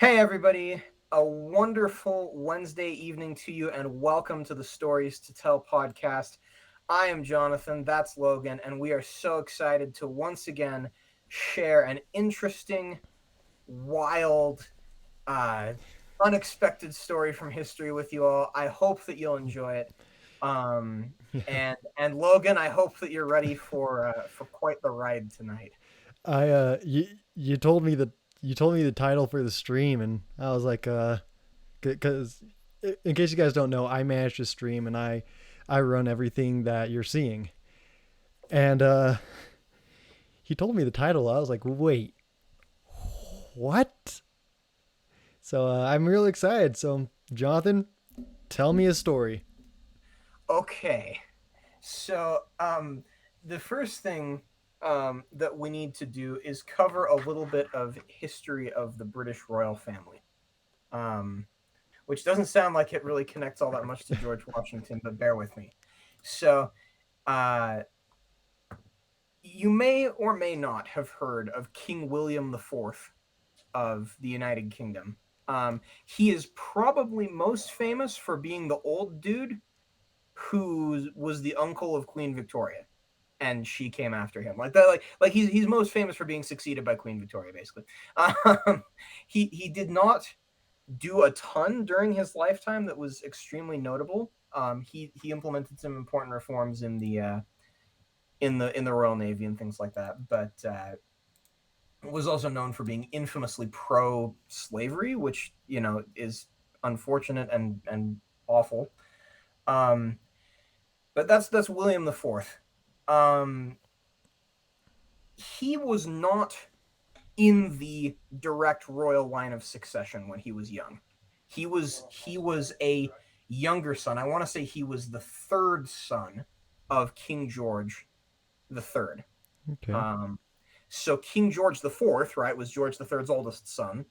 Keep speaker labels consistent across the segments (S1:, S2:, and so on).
S1: Hey, everybody. A wonderful Wednesday evening to you, and welcome to the Stories to Tell podcast. I am Jonathan, that's Logan, and we are so excited to once again share an interesting, wild, uh, unexpected story from history with you all. I hope that you'll enjoy it. Um,
S2: Yeah.
S1: and Logan, I hope that you're ready for quite the ride tonight.
S2: You told me the title for the stream, and I was like, because in case you guys don't know, I manage the stream and I run everything that you're seeing. And he told me the title. I was like, wait, what? So I'm really excited. So Jonathan, tell me a story.
S1: Okay. So, the first thing that we need to do is cover a little bit of history of the British royal family, um, which doesn't sound like it really connects all that much to George Washington, but bear with me. So, uh, you may or may not have heard of King William IV of the United Kingdom. He is probably most famous for being the old dude who was the uncle of Queen Victoria, and she came after him like that. Like he's most famous for being succeeded by Queen Victoria, basically. Um, he did not do a ton during his lifetime that was extremely notable. He implemented some important reforms in the Royal Navy and things like that, but was also known for being infamously pro slavery, which is unfortunate and awful. Um, but that's William the Fourth. Um, he was not in the direct royal line of succession when he was young. He was a younger son. I want to say he was the third son of King George the Third.
S2: Okay.
S1: Um, so King George the Fourth, right, was George the Third's oldest son.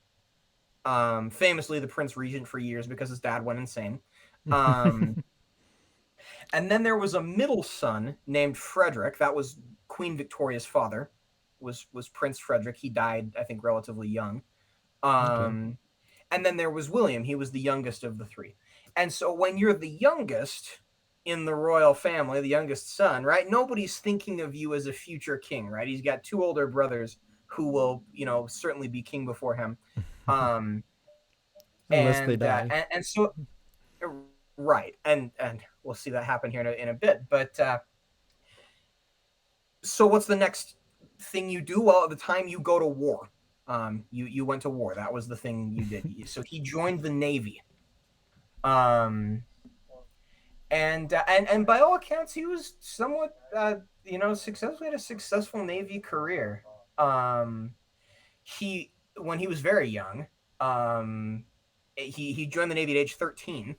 S1: Famously the Prince Regent for years because his dad went insane. Um, and then there was a middle son named Frederick. That was Queen Victoria's father. Was Prince Frederick? He died, I think, relatively young.
S2: Okay.
S1: Um, and then there was William. He was the youngest of the three. And so when you're the youngest in the royal family, the youngest son, right? Nobody's thinking of you as a future king, right? He's got two older brothers who will, certainly be king before him. Um,
S2: Unless they die.
S1: and so right, and we'll see that happen here in a bit. But so what's the next thing you do? Well, at the time you go to war. You went to war. That was the thing you did. So he joined the Navy. Um, and by all accounts, he was somewhat successful. He had a successful Navy career. Um, he when he was very young, um, he joined the Navy at age 13.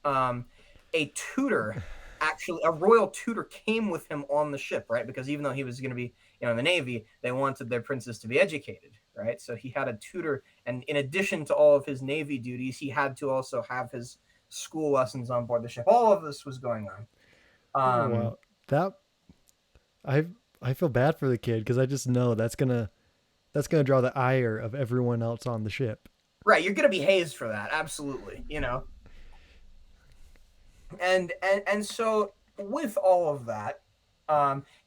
S1: Um, a tutor, actually, a royal tutor came with him on the ship, right? Because even though he was going to be, in the Navy, they wanted their princes to be educated, right? So he had a tutor, and in addition to all of his Navy duties, he had to also have his school lessons on board the ship. All of this was going on.
S2: Oh
S1: Um,
S2: wow. That I I feel bad for the kid because I just know that's gonna draw the ire of everyone else on the ship.
S1: right, you're going to be hazed for that, absolutely. And so with all of that,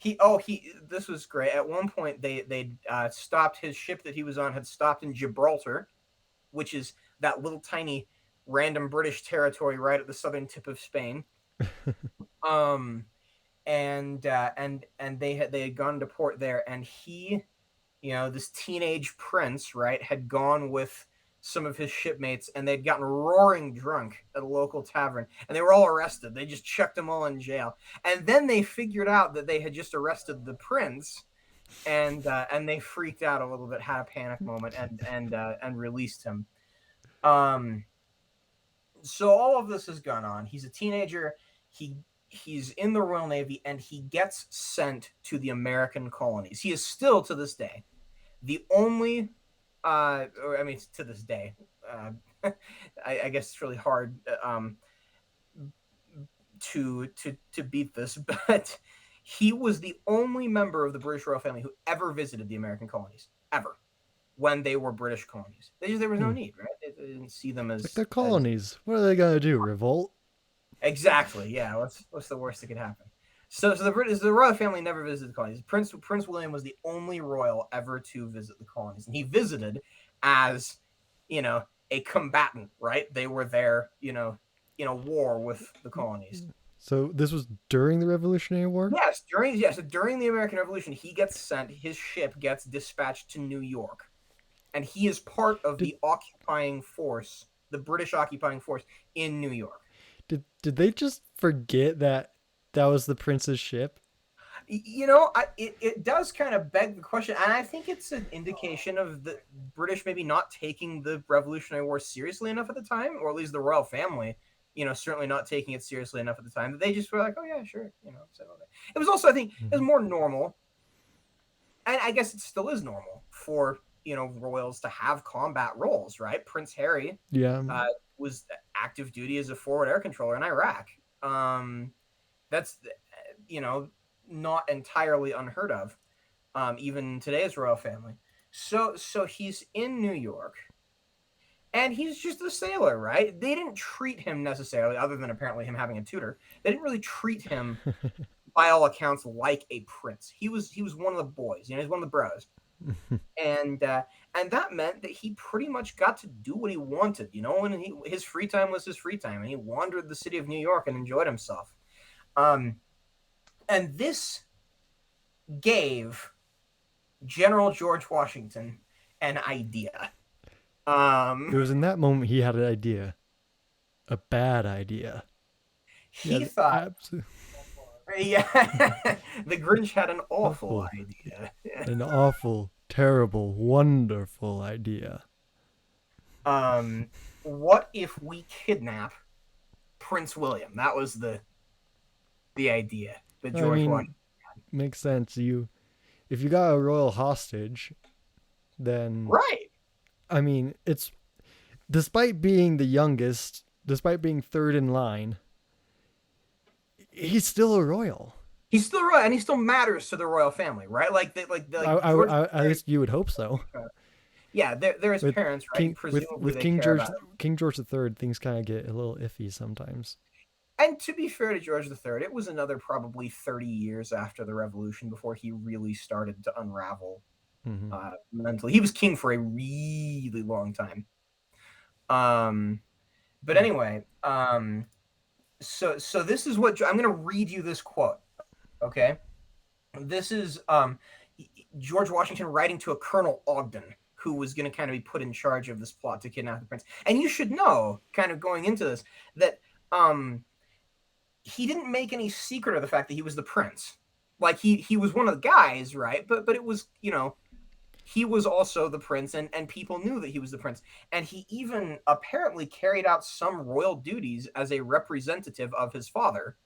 S1: he this was great. At one point, they stopped his ship that he was on had stopped in Gibraltar, which is that little tiny random British territory right at the southern tip of Spain. Um, and they had gone to port there, and he, this teenage prince, right, had gone with some of his shipmates, and they'd gotten roaring drunk at a local tavern, and they were all arrested. They just chucked them all in jail, and then they figured out that they had just arrested the prince, and they freaked out a little bit, had a panic moment, and released him. Um, so all of this has gone on. He's a teenager. He's in the Royal Navy, and he gets sent to the American colonies. He is still to this day the only, or I mean, to this day, uh, I guess it's really hard to beat this, but he was the only member of the British royal family who ever visited the American colonies, ever. when they were British colonies. There was no
S2: Hmm.
S1: need, right? They didn't see them
S2: It's like they're
S1: as
S2: colonies. What are they gonna do? Revolt?
S1: exactly. Yeah, what's the worst that could happen? So the royal family never visited the colonies. Prince William was the only royal ever to visit the colonies, and he visited as you know a combatant. Right? They were there, in a war with the colonies.
S2: So this was during the Revolutionary War.
S1: During the American Revolution, he gets sent. His ship gets dispatched to New York, and he is part of
S2: Did
S1: the occupying force, the British occupying force in New York.
S2: did they just forget that that was the prince's ship?
S1: It does kind of beg the question, and I think it's an indication of the British maybe not taking the Revolutionary War seriously enough at the time, or at least the royal family, certainly not taking it seriously enough at the time. That they just were like, oh yeah, sure, so it was also, I think, it was
S2: Mhm.
S1: more normal, and I guess it still is normal for royals to have combat roles, right? Prince Harry
S2: Yeah.
S1: uh, was active duty as a forward air controller in Iraq. That's you know not entirely unheard of, even today's royal family. So he's in New York, and he's just a sailor, right? They didn't treat him necessarily, other than apparently him having a tutor. They didn't really treat him, by all accounts, like a prince. He was one of the boys, he's one of the bros, and that meant that he pretty much got to do what he wanted, and his free time was his free time, and he wandered the city of New York and enjoyed himself. Um, and this gave General George Washington an idea.
S2: It
S1: Um,
S2: was in that moment he had an idea, a bad idea. He
S1: he
S2: had
S1: thought,
S2: absolutely
S1: yeah, the Grinch had an awful
S2: awful,
S1: idea.
S2: an awful, terrible, wonderful idea.
S1: Um, what if we kidnap Prince William? That was the idea that
S2: I
S1: George
S2: mean,
S1: Washington.
S2: makes sense. If you got a royal hostage, then
S1: Right.
S2: I mean, it's despite being the youngest, despite being third in line, he's still a royal.
S1: He's still royal, and he still matters to the royal family, right? Like George
S2: At least you would hope so.
S1: Yeah, they're his
S2: With
S1: parents, right? And presumably
S2: with
S1: they care about.
S2: King George III, things kind of get a little iffy sometimes.
S1: And to be fair to George III, it was another probably 30 years after the revolution before he really started to unravel
S2: Hmm.
S1: mentally. He was king for a really long time. Um, but anyway, so this is what I'm going to read you this quote. Okay, this is George Washington writing to a Colonel Ogden, who was going to kind of be put in charge of this plot to kidnap the prince. And you should know, kind of going into this, that he didn't make any secret of the fact that he was the prince. Like he was one of the guys, right? But it was, he was also the prince, and people knew that he was the prince. And he even apparently carried out some royal duties as a representative of his father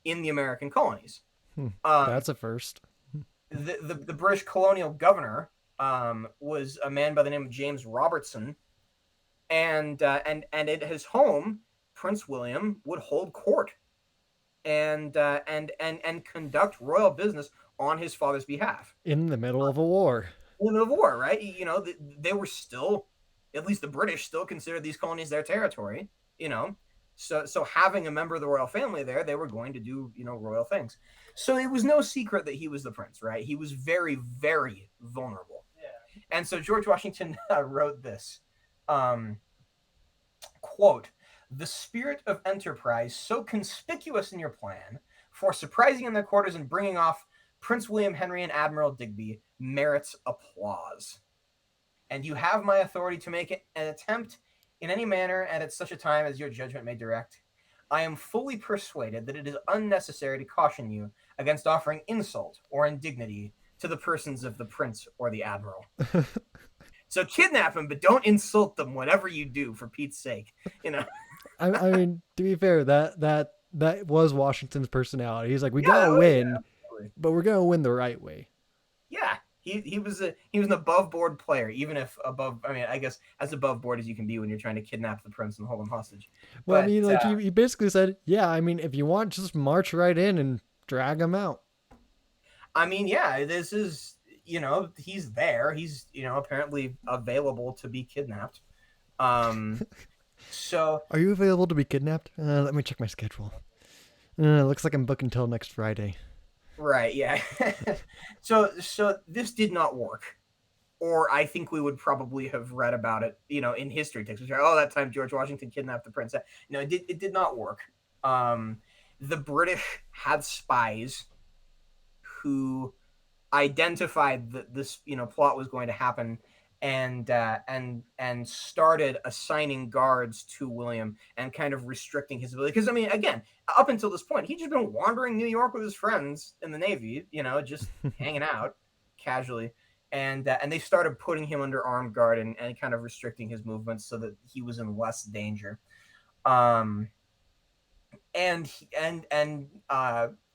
S1: in the American colonies. Um,
S2: That's a first.
S1: the British colonial governor was a man by the name of James Robertson, and at his home, Prince William would hold court and conduct royal business on his father's behalf
S2: In the middle of a war.
S1: in the war. Right? They were still, at least the British, still considered these colonies their territory. You know, so having a member of the royal family there, they were going to do royal things. So it was no secret that he was the prince. Right? He was very, very vulnerable. And so George Washington wrote this um, quote: "The spirit of enterprise so conspicuous in your plan for surprising in their quarters and bringing off Prince William Henry and Admiral Digby merits applause. And you have my authority to make it an attempt in any manner and at such a time as your judgment may direct. I am fully persuaded that it is unnecessary to caution you against offering insult or indignity to the persons of the prince or the admiral. So kidnap them, but don't insult them, whatever you do, for Pete's sake. You know,
S2: I mean, to be fair, that was Washington's personality. He's like, we
S1: yeah,
S2: gotta
S1: yeah,
S2: win,
S1: absolutely.
S2: but we're gonna win the right way.
S1: Yeah. He was an above board player, even if above. I mean, I guess as above board as you can be when you're trying to kidnap the prince and hold him hostage.
S2: Well, I
S1: But
S2: mean, like he basically said, yeah, I mean, if you want, just march right in and drag him out.
S1: I mean, yeah, this is he's there. He's apparently available to be kidnapped. Um, so
S2: Are you available to be kidnapped? Let me check my schedule. Looks like I'm booked until next Friday.
S1: right, yeah. So this did not work, or I think we would probably have read about it, in history texts. Oh, that time George Washington kidnapped the prince. No, it did not work. Um, the British had spies who identified that this plot was going to happen, and started assigning guards to William and kind of restricting his ability, because I mean, again, up until this point he'd just been wandering New York with his friends in the Navy, just hanging out casually, and they started putting him under armed guard, and kind of restricting his movements so that he was in less danger. um and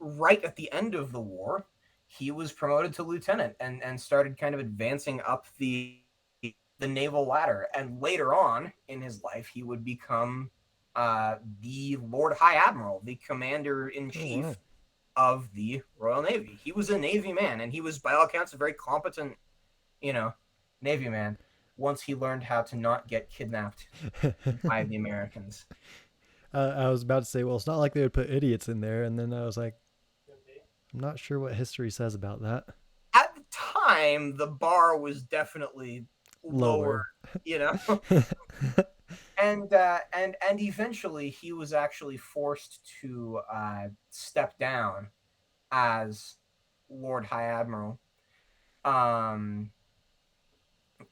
S1: right at the end of the war, he was promoted to lieutenant, and started kind of advancing up the naval ladder. And later on in his life, he would become the Lord High Admiral, the commander in
S2: Oh wow.
S1: chief of the Royal Navy. He was a Navy man, and he was, by all accounts, a very competent, you know, Navy man. Once he learned how to not get kidnapped by the Americans.
S2: I was about to say, well, it's not like they would put idiots in there, and then I was like, I'm not sure what history says about that.
S1: At the time, the bar was definitely lower,
S2: Lower.
S1: you know, and eventually he was actually forced to step down as Lord High Admiral. Um,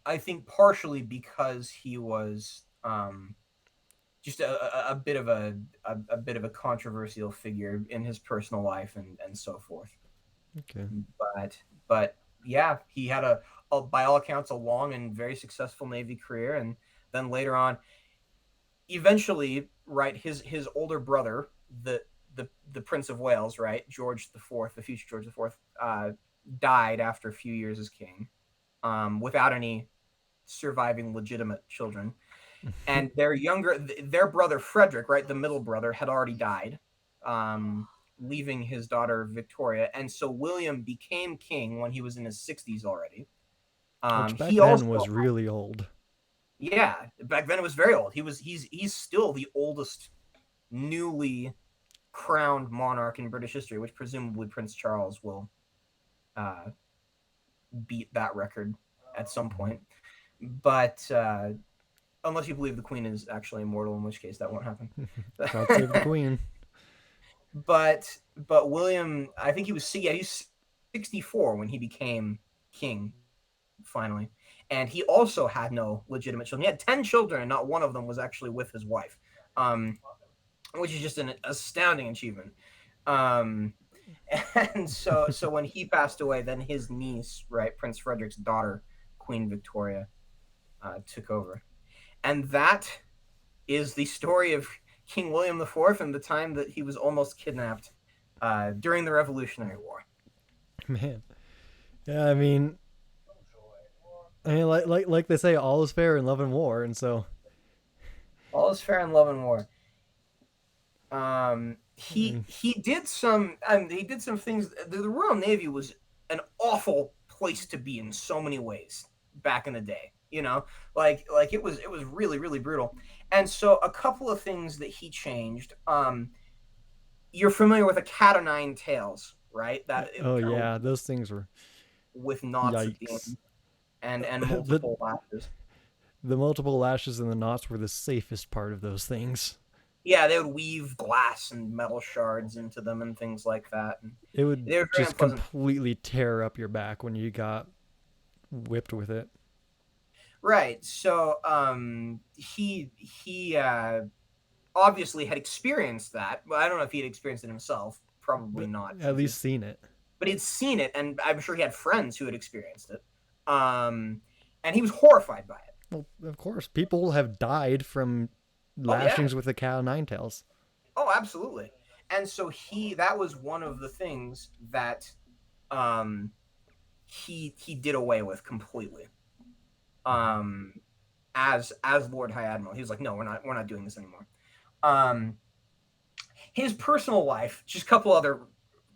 S1: I think partially because he was just a bit of a bit of a controversial figure in his personal life, and so forth.
S2: Okay.
S1: But yeah, he had by all accounts, a long and very successful Navy career, and then later on, eventually, right, his older brother, the Prince of Wales, right, George the Fourth, the future George the Fourth, died after a few years as king, without any surviving legitimate children. And their brother Frederick, right, the middle brother, had already died, um, leaving his daughter Victoria, and so William became king when he was in his 60s already.
S2: Which back
S1: He
S2: then
S1: also,
S2: was really old.
S1: yeah, back then it was very old. He's still the oldest newly crowned monarch in British history, which presumably Prince Charles will uh, beat that record at some point. But unless you believe the Queen is actually immortal, in which case that won't happen.
S2: God save the Queen.
S1: but William, I think he's 64 when he became king finally, and he also had no legitimate children. He had 10 children, and not one of them was actually with his wife, um, which is just an astounding achievement. Um, and so when he passed away, then his niece, right, Prince Frederick's daughter, Queen Victoria, took over, and that is the story of King William IV and the time that he was almost kidnapped during the Revolutionary War.
S2: Man. Yeah, I mean, like they say, all is fair in love and war, and so
S1: All is fair in love and war.
S2: I mean,
S1: He did some things. The Royal Navy was an awful place to be in so many ways back in the day. Like it was really really brutal. And so a couple of things that he changed. You're familiar with a cat o' nine tails, right? That it
S2: oh
S1: kind of
S2: yeah, those things were
S1: with knots at the
S2: yikes.
S1: end, and
S2: the
S1: multiple lashes.
S2: the multiple lashes and the knots were the safest part of those things.
S1: Yeah, they would weave glass and metal shards into them and things like that. And
S2: It would
S1: they were very
S2: just
S1: unpleasant.
S2: completely tear up your back when you got whipped with it.
S1: Right. So he obviously had experienced that. Well, I don't know if he had experienced it himself. Probably
S2: But
S1: not,
S2: at
S1: since
S2: least seen it.
S1: but he'd seen it, and I'm sure he had friends who had experienced it. And he was horrified by it.
S2: Well, of course, people have died from
S1: Oh yeah.
S2: lashings with the cow nine tails.
S1: Oh, absolutely. And so that was one of the things that um he did away with completely. Um as Lord High Admiral. He was like, no, we're not doing this anymore. Um his personal life, just a couple other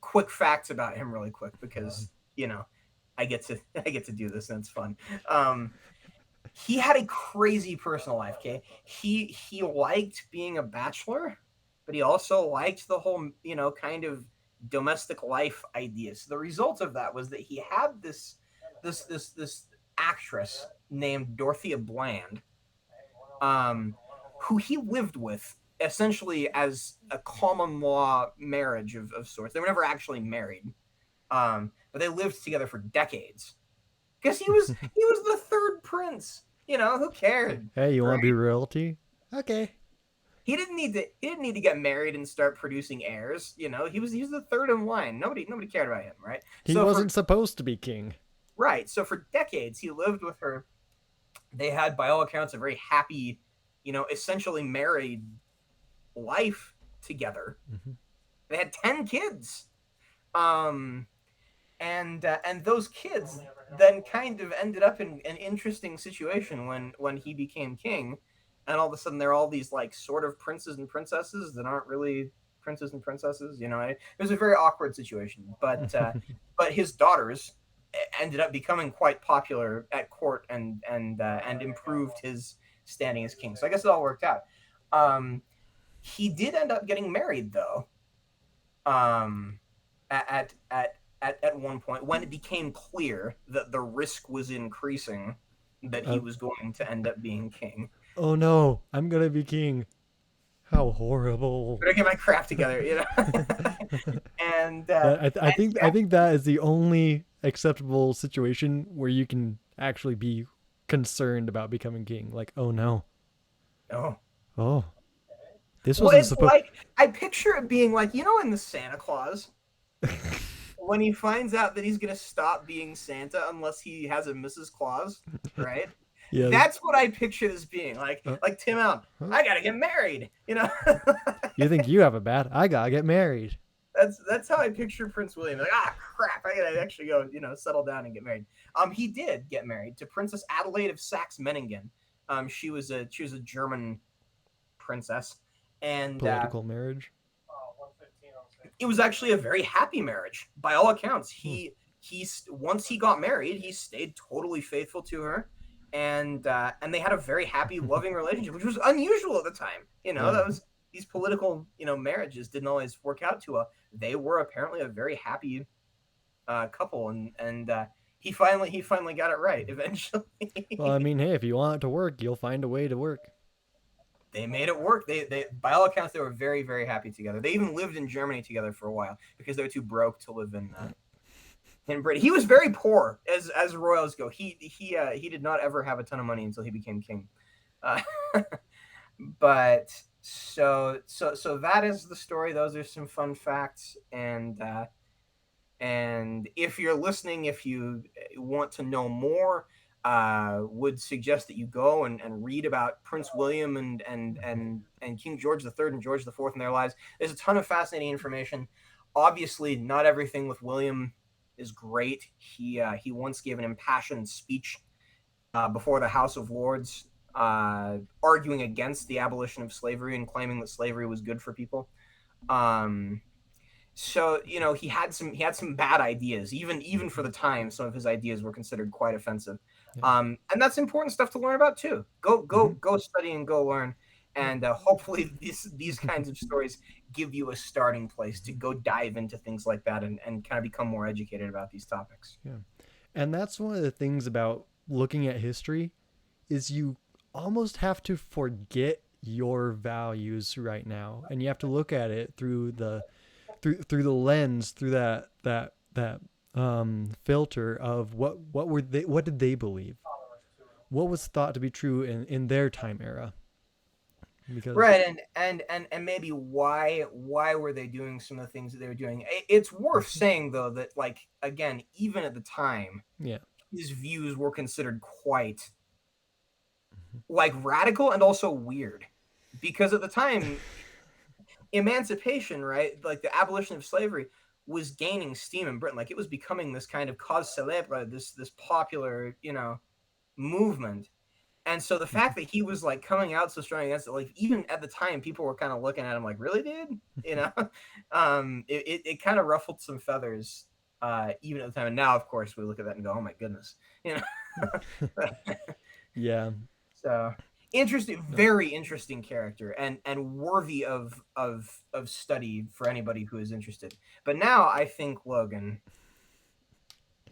S1: quick facts about him really quick, because I get to I get to do this, and it's fun. Um, he had a crazy personal life. Okay, he liked being a bachelor, but he also liked the whole kind of domestic life idea. So the result of that was that he had this actress named Dorothea Bland, um, who he lived with essentially as a common law marriage of sorts. They were never actually married, but they lived together for decades because he was the third prince. Who cared,
S2: Hey, you want to be
S1: right?
S2: royalty? Okay.
S1: He didn't need to get married and start producing heirs. He was the third in line. Nobody cared about him, right?
S2: He
S1: So for
S2: wasn't supposed to be king.
S1: right, so for decades he lived with her. They had, by all accounts, a very happy, essentially married life together.
S2: Mm-hmm.
S1: They had 10 kids. Um, and those kids then kind of ended up in an interesting situation when he became king, and all of a sudden they're all these like sort of princes and princesses that aren't really princes and princesses. It was a very awkward situation, but his daughters ended up becoming quite popular at court and improved his standing as king. So I guess it all worked out. Um, he did end up getting married though, um, at one point when it became clear that the risk was increasing that he
S2: uh,
S1: was going to end up being king.
S2: oh no, I'm gonna be king. How horrible.
S1: Better get my crap together. and
S2: I think that is the only acceptable situation where you can actually be concerned about becoming king. Like, oh no,
S1: oh,
S2: oh, this
S1: well,
S2: wasn't
S1: it's
S2: supposed.
S1: like I picture it being like in the Santa Claus when he finds out that he's gonna stop being Santa unless he has a Mrs. Claus, right?
S2: Yes.
S1: That's what I picture this being like.
S2: Uh,
S1: Like Tim Allen,
S2: huh?
S1: I gotta get married.
S2: You think you have it bad? I gotta get married.
S1: That's how I picture Prince William. Like, crap, I gotta actually go, settle down and get married. He did get married to Princess Adelaide of Saxe-Meiningen. She was a German princess, and
S2: Political marriage.
S1: it was actually a very happy marriage by all accounts.
S2: Hmm.
S1: He once he got married, he stayed totally faithful to her, and they had a very happy, loving relationship, which was unusual at the time.
S2: Yeah.
S1: That was these political marriages didn't always work out too well. They were apparently a very happy couple, and he finally got it right eventually.
S2: Well, I mean, hey, if you want it to work, you'll find a way to work.
S1: They made it work. They by all accounts they were very, very happy together. They even lived in Germany together for a while because they were too broke to live in Britain. He was very poor as royals go. He did not ever have a ton of money until he became king. Uh, but so that is the story. Those are some fun facts, and if you're listening, if you want to know more, would suggest that you go and read about Prince William and King George III and George IV and their lives. There's a ton of fascinating information. Obviously, not everything with William is great. He once gave an impassioned speech before the House of Lords, arguing against the abolition of slavery and claiming that slavery was good for people. Um, so he had some bad ideas. Even for the time, some of his ideas were considered quite offensive.
S2: Yeah.
S1: And that's important stuff to learn about too. Go go
S2: Mm-hmm.
S1: go study and go learn,
S2: Yep.
S1: and hopefully these kinds of stories give you a starting place to go dive into things like that and kind of become more educated about these topics.
S2: Yeah. And that's one of the things about looking at history is you almost have to forget your values right now, and you have to look at it through the lens, through that filter of what did they believe, what was thought to be true in their time era, because
S1: Right, and maybe why were they doing some of the things that they were doing? It's worth saying though that, like, again, even at the time,
S2: yeah.
S1: his views were considered quite like radical and also weird, because at the time, emancipation, right, like the abolition of slavery, was gaining steam in Britain. Like, it was becoming this kind of cause célèbre, this popular movement. And so the fact that he was like coming out so strong against it, like even at the time, people were kind of looking at him like, "Really, dude?" You know, it kind of ruffled some feathers even at the time. And now, of course, we look at that and go, "Oh my goodness," you know.
S2: Yeah.
S1: So interesting,
S2: No.
S1: very interesting character, and worthy of study for anybody who is interested. But now I think, Logan,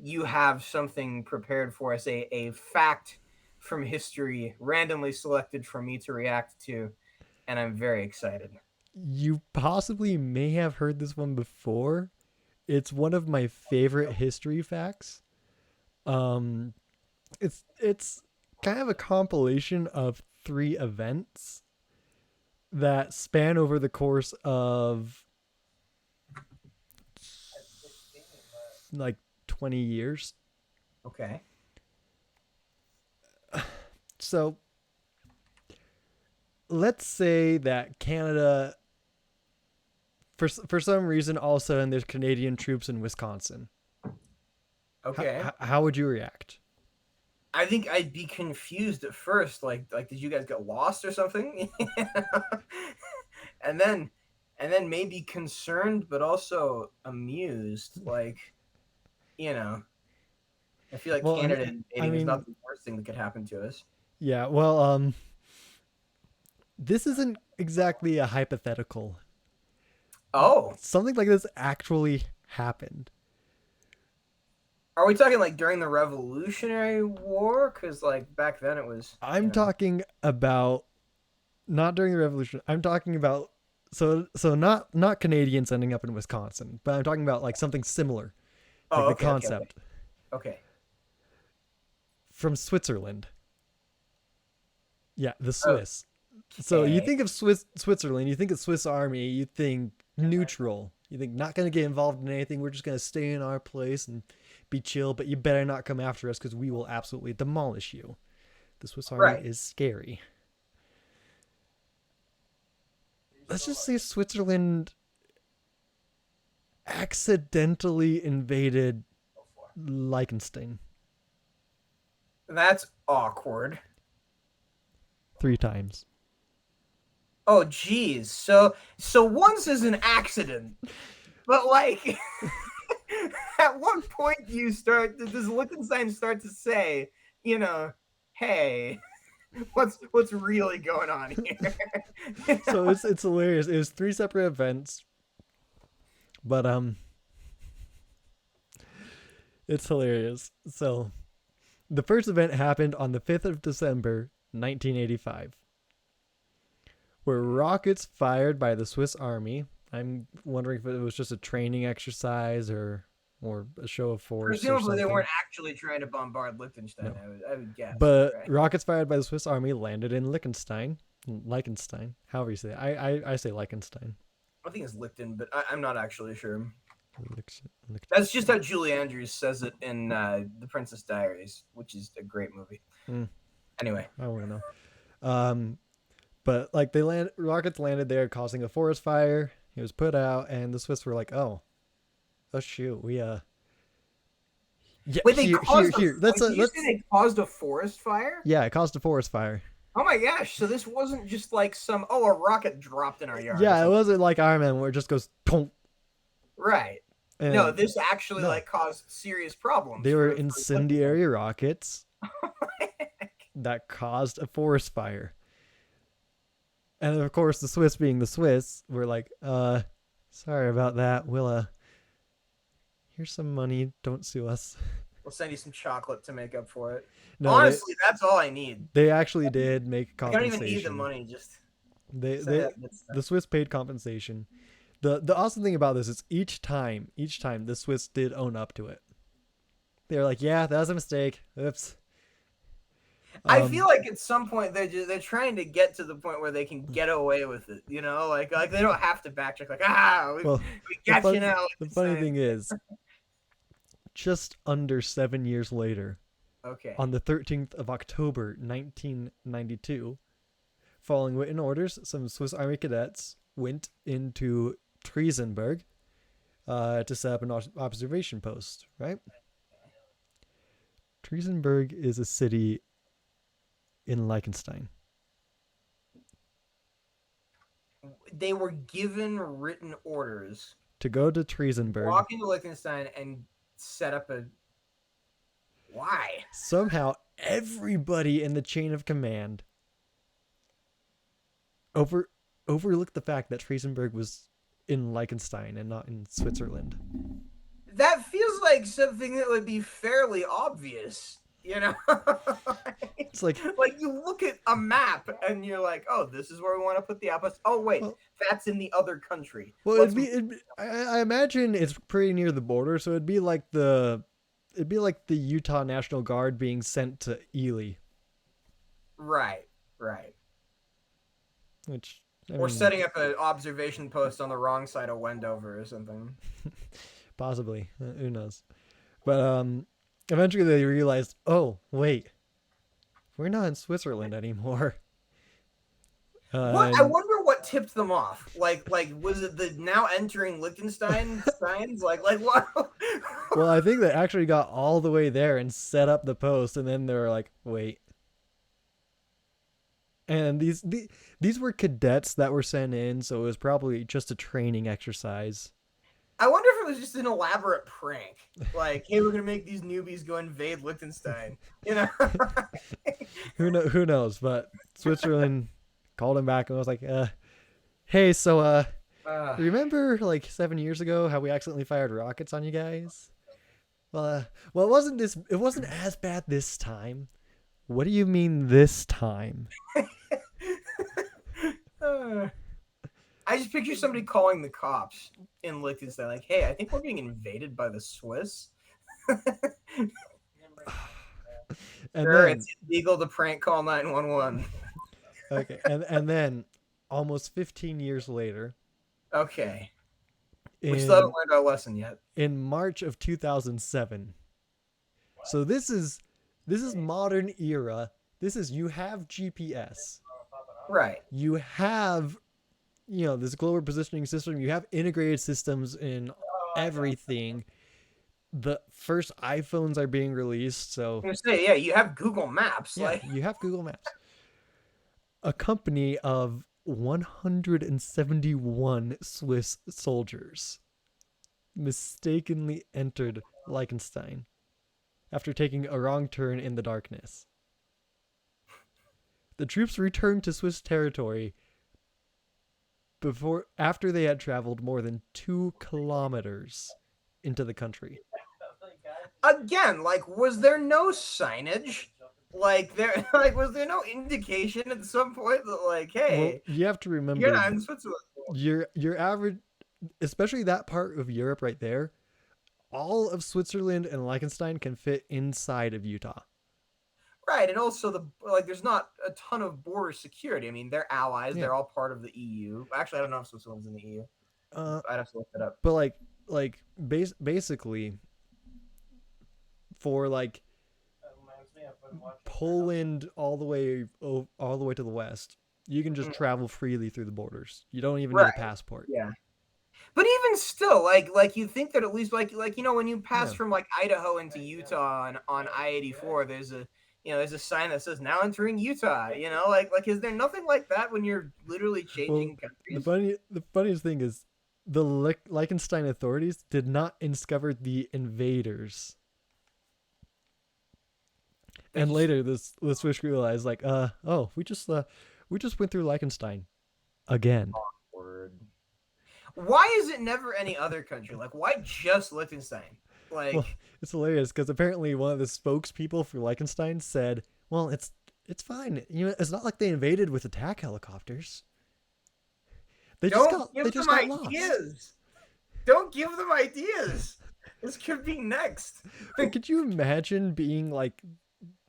S1: you have something prepared for us, a fact from history randomly selected for me to react to, and I'm very excited.
S2: You possibly may have heard this one before. It's one of my favorite history facts. Um, it's kind of a compilation of three events that span over the course of like 20 years.
S1: Okay.
S2: So let's say that Canada, for some reason, all of a sudden there's Canadian troops in Wisconsin.
S1: Okay.
S2: How would you react?
S1: I think I'd be confused at first, like did you guys get lost or something? and then and then maybe concerned but also amused, like, you know, I feel like
S2: Well,
S1: Canada
S2: I
S1: invading is
S2: mean,
S1: not the worst thing that could happen to us.
S2: yeah. Well, this isn't exactly a hypothetical.
S1: Oh,
S2: Something like this actually happened.
S1: are we talking like during the Revolutionary War? Because like back then it was,
S2: I'm talking about not during the revolution. I'm talking about not Canadians ending up in Wisconsin, but I'm talking about like something similar, like
S1: Oh,
S2: the
S1: okay, okay, okay,
S2: concept
S1: okay.
S2: from Switzerland. Yeah, the Swiss. So you
S1: Okay.
S2: think of Switzerland, you think of Swiss Army, you think neutral. You think not going to get involved in anything. We're just going to stay in our place and be chill, but you better not come after us because we will absolutely demolish you. The Swiss Army
S1: Right.
S2: is scary. Let's just say Switzerland accidentally invaded Liechtenstein
S1: That's awkward.
S2: 3 times.
S1: Oh, geez. So once is an accident, but like, at what point do you start? Does Liechtenstein start to say, you know, hey, what's really going on here?
S2: So it's hilarious. It was 3 separate events, but it's hilarious. So the first event happened on the 5th of December, 1985, where rockets fired by the Swiss Army. I'm wondering if it was just a training exercise or a show of force or
S1: Presumably, they
S2: something.
S1: weren't actually trying to bombard Liechtenstein.
S2: No.
S1: I would guess,
S2: But
S1: right?
S2: rockets fired by the Swiss Army landed in Liechtenstein, however you say it. I say Liechtenstein.
S1: I think it's Lichten, but I'm not actually sure. That's just
S2: Liechtenstein.
S1: how Julie Andrews says it in The Princess Diaries, which is a great movie.
S2: Mm,
S1: Anyway,
S2: I want to know. Um, but like rockets landed there, causing a forest fire. It was put out, and the Swiss were like, oh shoot, we yeah,
S1: wait, they caused a.
S2: here.
S1: Wait, did you say
S2: Let's
S1: they caused a forest fire?
S2: yeah, it caused a forest fire.
S1: Oh my gosh! So this wasn't just like some a rocket dropped in our yard or
S2: Yeah, it
S1: something,
S2: wasn't like Iron Man where it just goes tonk,
S1: right? No,
S2: and
S1: this actually
S2: no,
S1: like caused serious problems
S2: they were
S1: for Liechtenstein.
S2: incendiary rockets that caused a forest fire. And of course, the Swiss, being the Swiss, were like, sorry about that. We'll, here's some money. Don't sue us.
S1: We'll send you some chocolate to make up for it.
S2: No,
S1: Honestly, that's all I need.
S2: they actually did make
S1: Like, I don't even need the
S2: compensation.
S1: money. Just send me
S2: They,
S1: that good stuff.
S2: the Swiss paid compensation. The awesome thing about this is each time the Swiss did own up to it. They were like, yeah, that was a mistake. Oops.
S1: I feel
S2: Um,
S1: like at some point they're trying to get to the point where they can get away with it. You know, like they don't have to backtrack. Like
S2: well,
S1: we got you now.
S2: the funny
S1: Liechtenstein.
S2: thing is, just under 7 years later,
S1: Okay.
S2: on the 13th of October, 1992, following written orders, some Swiss Army cadets went into Triesenberg to set up an observation post, right? Triesenberg is a city in Liechtenstein.
S1: They were given written orders
S2: To go to
S1: to
S2: Triesenberg,
S1: walk into Liechtenstein and set up a why?
S2: Somehow, everybody in the chain of command over overlooked the fact that Friesenberg was in Liechtenstein and not in Switzerland.
S1: That feels like something that would be fairly obvious, you know?
S2: It's like,
S1: Like you look at a map and you're like, oh, this is where we want to put the outpost. Oh, wait,
S2: well,
S1: that's in the other country.
S2: well,
S1: Let's
S2: I imagine it's pretty near the border, so it'd be like the Utah National Guard being sent to Ely,
S1: right, right.
S2: which I
S1: Or
S2: mean,
S1: setting up an observation post on the wrong side of Wendover or something.
S2: possibly, who knows? But eventually they realized, oh wait, we're not in Switzerland anymore.
S1: What I
S2: And
S1: wonder what tipped them off. Like was it the now entering Liechtenstein signs? Like what?
S2: well, I think they actually got all the way there and set up the post, and then they were like, wait. And these were cadets that were sent in, so it was probably just a training exercise.
S1: I wonder if it was just an elaborate prank. Like, hey, we're gonna make these newbies go invade Liechtenstein. You know?
S2: Who knows? But Switzerland called him back and was like, hey, so
S1: uh,
S2: remember like 7 years ago how we accidentally fired rockets on you guys? Well, it wasn't as bad this time. What do you mean this time?
S1: uh, I just picture somebody calling the cops in Liechtenstein, like, hey, I think we're being invaded by the Swiss.
S2: And
S1: Sure,
S2: then
S1: it's illegal to prank call 911.
S2: okay, and then almost 15 years later,
S1: Okay. We still haven't
S2: in
S1: learned our lesson yet.
S2: March of 2007. So this is modern era. This is you have GPS.
S1: Right.
S2: You have this global positioning system. You have integrated systems in everything. The first iPhones are being released, so
S1: I'm gonna say, yeah, you have Google Maps.
S2: yeah,
S1: Like,
S2: you have Google Maps. A company of 171 Swiss soldiers mistakenly entered Liechtenstein after taking a wrong turn in the darkness. The troops returned to Swiss territory after they had traveled more than 2 kilometers into the country.
S1: again, like, was there no signage? Like, there, like, was there no indication at some point that, like,
S2: Well,
S1: hey,
S2: you have to
S1: you're
S2: remember
S1: not in Switzerland?
S2: your average, especially that part of Europe right there. All of Switzerland and Liechtenstein can fit inside of Utah.
S1: Right, and also there's not a ton of border security. I mean, they're allies.
S2: Yeah.
S1: They're all part of the EU. Actually, I don't know if Switzerland's in the EU.
S2: Uh,
S1: I'd have to look it up.
S2: but basically for like Poland all the way to the west, you can just travel freely through the borders. You don't even need a
S1: Right.
S2: passport.
S1: Yeah. But even still, like you think that at least like when you pass
S2: Yeah.
S1: from like Idaho into Utah on I-84, there's a sign that says now entering Utah. Like is there nothing like that when you're literally
S2: Well,
S1: changing countries?
S2: the funniest thing is the Liechtenstein authorities did not discover the invaders.
S1: They
S2: And
S1: just
S2: later, the Swiss realized, like, we just went through Liechtenstein again.
S1: word. Why is it never any other country? Like why just Liechtenstein?
S2: Well,
S1: Like
S2: it's hilarious because apparently one of the spokespeople for Liechtenstein said, "Well, it's fine. It's not like they invaded with attack helicopters.
S1: don't
S2: They
S1: give
S2: just
S1: them
S2: got lost."
S1: ideas. Don't give them ideas. This could be next.
S2: But could you imagine being like,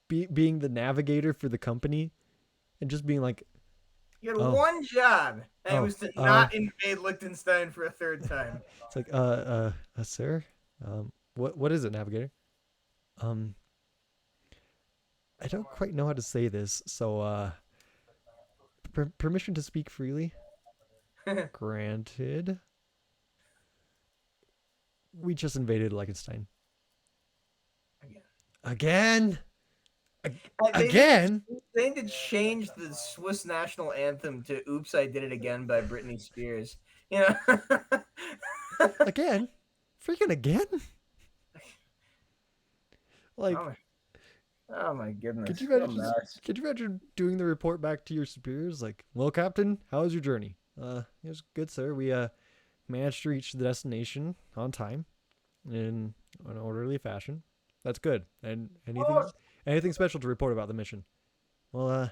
S2: being the navigator for the company, and just being like,
S1: You had
S2: "Oh,
S1: one job, and it
S2: oh,
S1: was to not invade Liechtenstein for a third time.
S2: it's like, sir, what is it, navigator? Um, I don't quite know how to say this, so permission to speak freely granted. We just invaded Liechtenstein again,
S1: They need,
S2: again,
S1: they need to change the Swiss national anthem to "Oops, I Did It Again" by Britney Spears. You know,
S2: again, freaking again. Like,
S1: Oh my, oh my
S2: could
S1: goodness,
S2: you
S1: what a
S2: imagine just
S1: mess.
S2: could you imagine doing the report back to your superiors like, well, Captain, how was your journey? It was good, sir. We managed to reach the destination on time in an orderly fashion. That's good. And anything special to report about the mission? Well,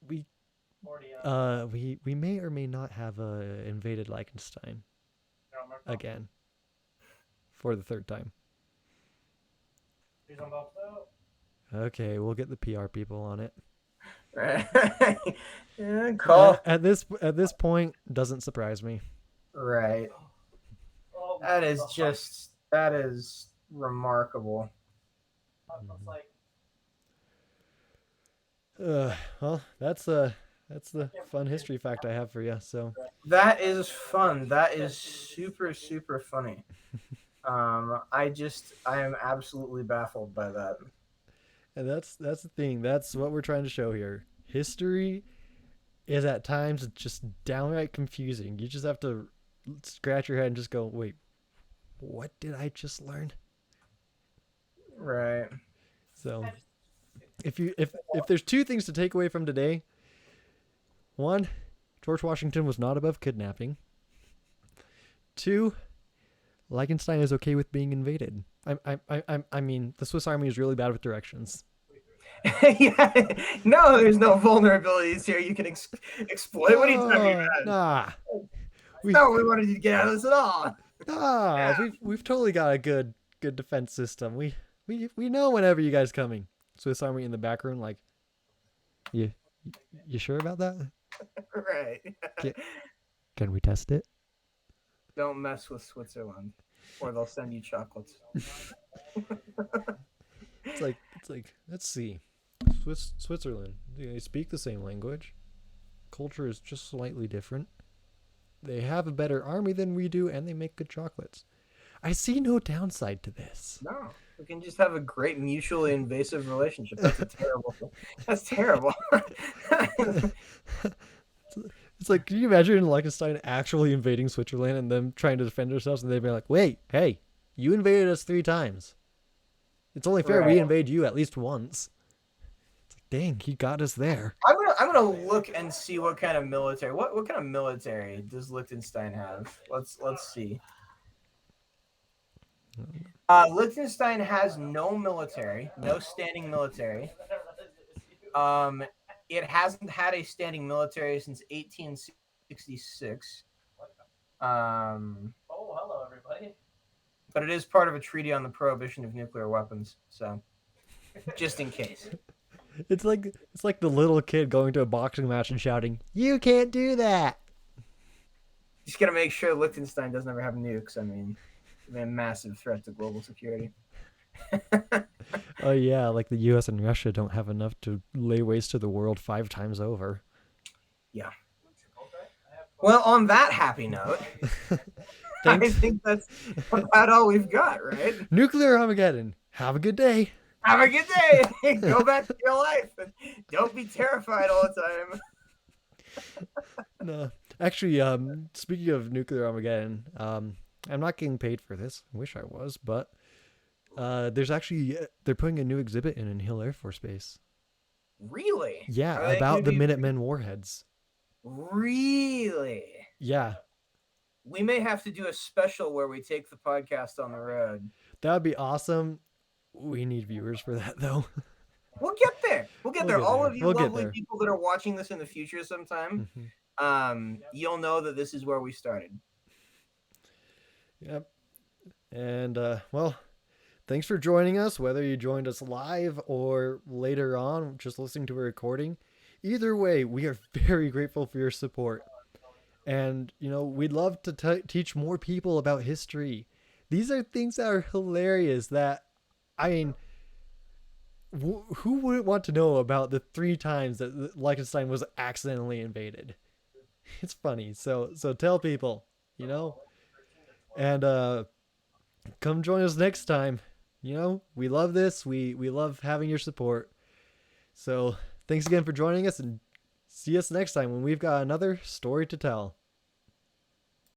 S2: we we may or may not have invaded Liechtenstein again for the third time. Okay, we'll get the PR people on it.
S1: Right. Yeah, call.
S2: At this point, doesn't surprise me.
S1: Right. That is remarkable.
S2: Well, that's the fun history fact I have for you. So,
S1: That is fun. That is super, super funny. I am absolutely baffled by that.
S2: and that's the thing. That's what we're trying to show here. History is at times just downright confusing. You just have to scratch your head and just go, "Wait, what did I just learn?"
S1: Right.
S2: So, if there's two things to take away from today, one, George Washington was not above kidnapping. Two, Liechtenstein is okay with being invaded. I mean, the Swiss Army is really bad with directions.
S1: Yeah. No, there's no vulnerabilities here you can exploit. What are you talking
S2: No,
S1: about?
S2: nah,
S1: That's
S2: we
S1: not what we wanted you to get out of this at all.
S2: nah,
S1: Yeah.
S2: we've totally got a good defense system. We know whenever you guys coming. Swiss Army in the back room, like, you you sure about that?
S1: Right.
S2: Can, can we test it?
S1: Don't mess with Switzerland, or they'll send you chocolates.
S2: It's like let's see, Switzerland. They speak the same language. Culture is just slightly different. They have a better army than we do, and they make good chocolates. I see no downside to this.
S1: No, we can just have a great mutually invasive relationship. That's a terrible. That's terrible.
S2: It's like, can you imagine Liechtenstein actually invading Switzerland and them trying to defend ourselves, and they'd be like, "Wait, hey, you invaded us 3 times. It's only fair we
S1: Right.
S2: invade you at least once." It's like, dang, he got us there.
S1: I'm gonna look and see what kind of military. What kind of military does Liechtenstein have? Let's see. Liechtenstein has no military, no standing military. Um, it hasn't had a standing military since 1866. But it is part of a treaty on the prohibition of nuclear weapons. So, just in case.
S2: It's like the little kid going to a boxing match and shouting, "You can't do that."
S1: Just gotta make sure Liechtenstein doesn't ever have nukes. I mean, they're a massive threat to global security.
S2: Oh yeah, like the U.S. and Russia don't have enough to lay waste to the world 5 times over.
S1: Yeah. Well, on that happy note, I
S2: Thanks.
S1: think that's about all we've got, right?
S2: Nuclear Armageddon. Have a good day.
S1: Have a good day. Go back to your life. And don't be terrified all the time.
S2: No, actually, speaking of nuclear Armageddon, I'm not getting paid for this. I wish I was, but there's actually they're putting a new exhibit in Hill Air Force Base.
S1: Really?
S2: Yeah,
S1: Are they
S2: about the
S1: gonna be-
S2: Minutemen warheads.
S1: Really?
S2: Yeah,
S1: We may have to do a special where we take the podcast on the road.
S2: that would be awesome. We need viewers for that though.
S1: We'll get there. We'll get
S2: We'll
S1: there.
S2: get
S1: All
S2: there.
S1: of you
S2: We'll get
S1: lovely
S2: there.
S1: people that are watching this in the future sometime, you'll know that this is where we started.
S2: Yep. And well, thanks for joining us, whether you joined us live or later on just listening to a recording. Either way, we are very grateful for your support. And, you know, we'd love to teach more people about history. These are things that are hilarious that, I mean, who wouldn't want to know about the 3 times that Liechtenstein was accidentally invaded? It's funny. So tell people, you know, and come join us next time. You know, we love this. We love having your support. So thanks again for joining us, and see us next time when we've got another story to tell.